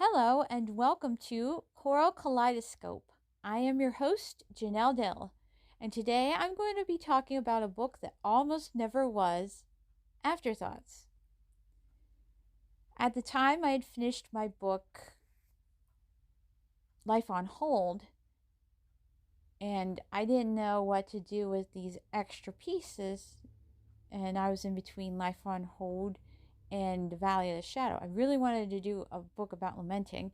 Hello and welcome to Choral Kaleidoscope. I am your host, Janelle Dill, and today I'm going to be talking about a book that almost never was, Afterthoughts. At the time I had finished my book, Life on Hold, and I didn't know what to do with these extra pieces, and I was in between Life on Hold and Valley of the Shadow. I really wanted to do a book about lamenting,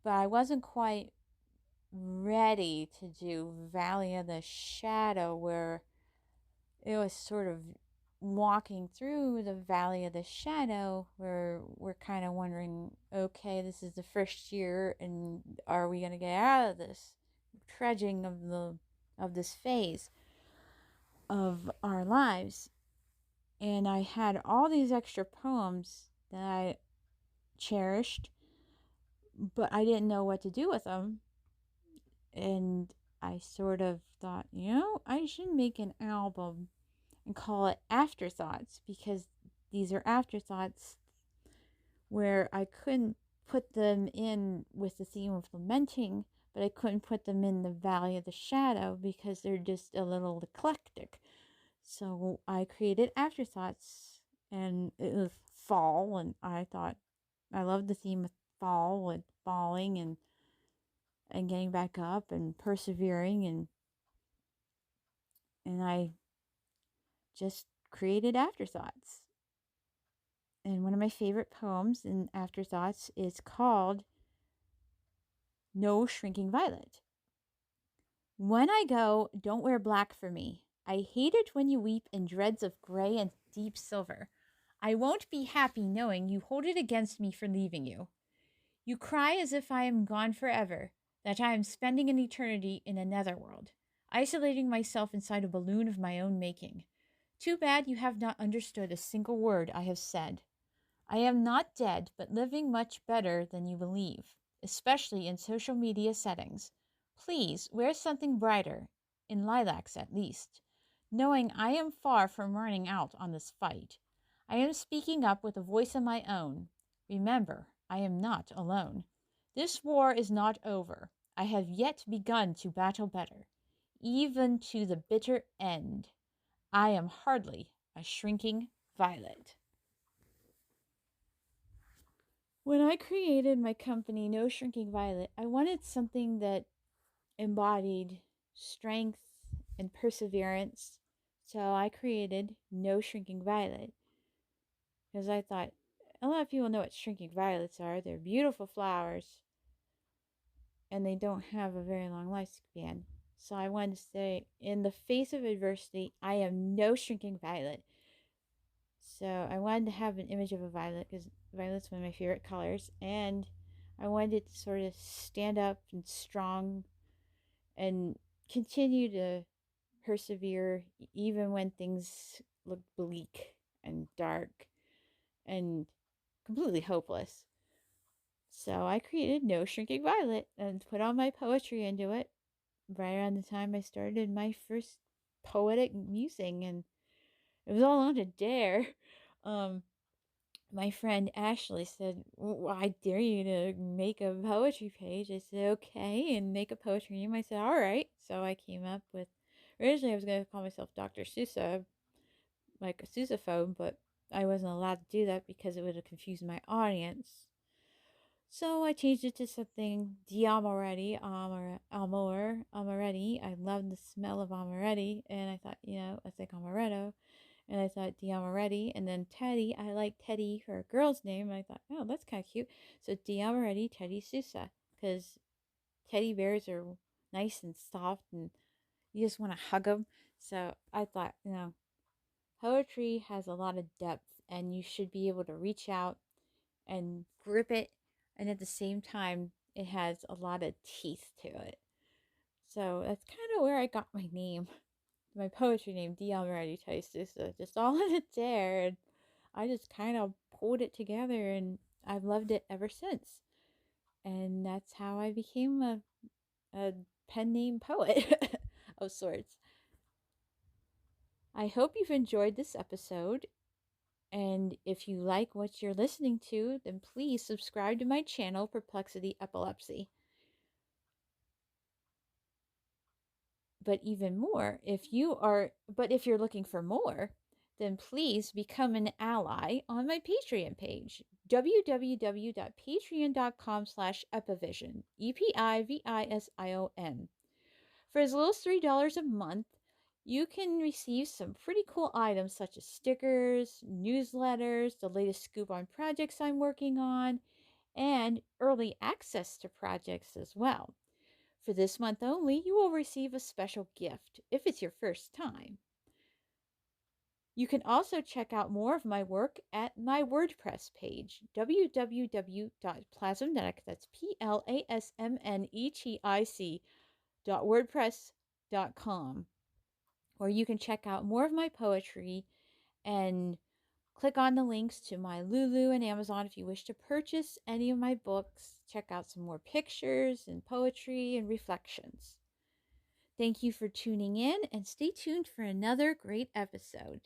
but I wasn't quite ready to do Valley of the Shadow, where it was sort of walking through the Valley of the Shadow, where we're kind of wondering, okay, this is the first year, and are we going to get out of this trudging of this phase of our lives? And I had all these extra poems that I cherished, but I didn't know what to do with them. And I sort of thought, I should make an album and call it Afterthoughts, because these are afterthoughts where I couldn't put them in with the theme of lamenting, but I couldn't put them in the Valley of the Shadow because they're just a little eclectic. So I created Afterthoughts, and it was fall, and I thought I loved the theme of fall with falling and getting back up and persevering, and I just created Afterthoughts. And one of my favorite poems in Afterthoughts is called No Shrinking Violet. When I go, don't wear black for me. I hate it when you weep in dreads of gray and deep silver. I won't be happy knowing you hold it against me for leaving you. You cry as if I am gone forever, that I am spending an eternity in a netherworld, isolating myself inside a balloon of my own making. Too bad you have not understood a single word I have said. I am not dead, but living much better than you believe, especially in social media settings. Please wear something brighter, in lilacs at least, knowing I am far from running out on this fight. I am speaking up with a voice of my own. Remember, I am not alone. This war is not over. I have yet begun to battle better, even to the bitter end. I am hardly a shrinking violet. When I created my company, No Shrinking Violet, I wanted something that embodied strength and perseverance. So I created No Shrinking Violet because I thought a lot of people know what shrinking violets are. They're beautiful flowers and they don't have a very long lifespan. So I wanted to say, in the face of adversity, I am no shrinking violet. So I wanted to have an image of a violet because violet's one of my favorite colors, and I wanted it to sort of stand up and strong and continue to persevere even when things look bleak and dark and completely hopeless. So I created No Shrinking Violet and put all my poetry into it right around the time I started my first poetic musing, and it was all on a dare. Um, my friend Ashley said, I dare you to make a poetry page. I said, okay, and make a poetry name. I said, all right. So I came up with, originally I was going to call myself Dr. Sousa, like a sousaphobe, but I wasn't allowed to do that because it would have confused my audience. So I changed it to something Amaretti. I love the smell of amaretti, and I thought, I think amaretto. And I thought Diamaretti, and then Teddy. I like Teddy for a girl's name. And I thought, oh, that's kind of cute. So Diamaretti, Teddy Sousa, because teddy bears are nice and soft, and you just want to hug them. So I thought, poetry has a lot of depth, and you should be able to reach out and grip it, and at the same time, it has a lot of teeth to it. So that's kind of where I got my name. My poetry name, Already Tastes, just all in a dare, and I just kind of pulled it together, and I've loved it ever since. And that's how I became a pen name poet of sorts. I hope you've enjoyed this episode, And if you like what you're listening to, then please subscribe to my channel, Perplexity Epilepsy. But even more, if you're looking for more, then please become an ally on my Patreon page, www.patreon.com/epivision, EPIVISION. For as little as $3 a month, you can receive some pretty cool items such as stickers, newsletters, the latest scoop on projects I'm working on, and early access to projects as well. For this month only, you will receive a special gift if it's your first time. You can also check out more of my work at my WordPress page, www.plasmnetic, that's PLASMNETIC.wordpress.com, where you can check out more of my poetry and click on the links to my Lulu and Amazon if you wish to purchase any of my books. Check out some more pictures and poetry and reflections. Thank you for tuning in, and stay tuned for another great episode.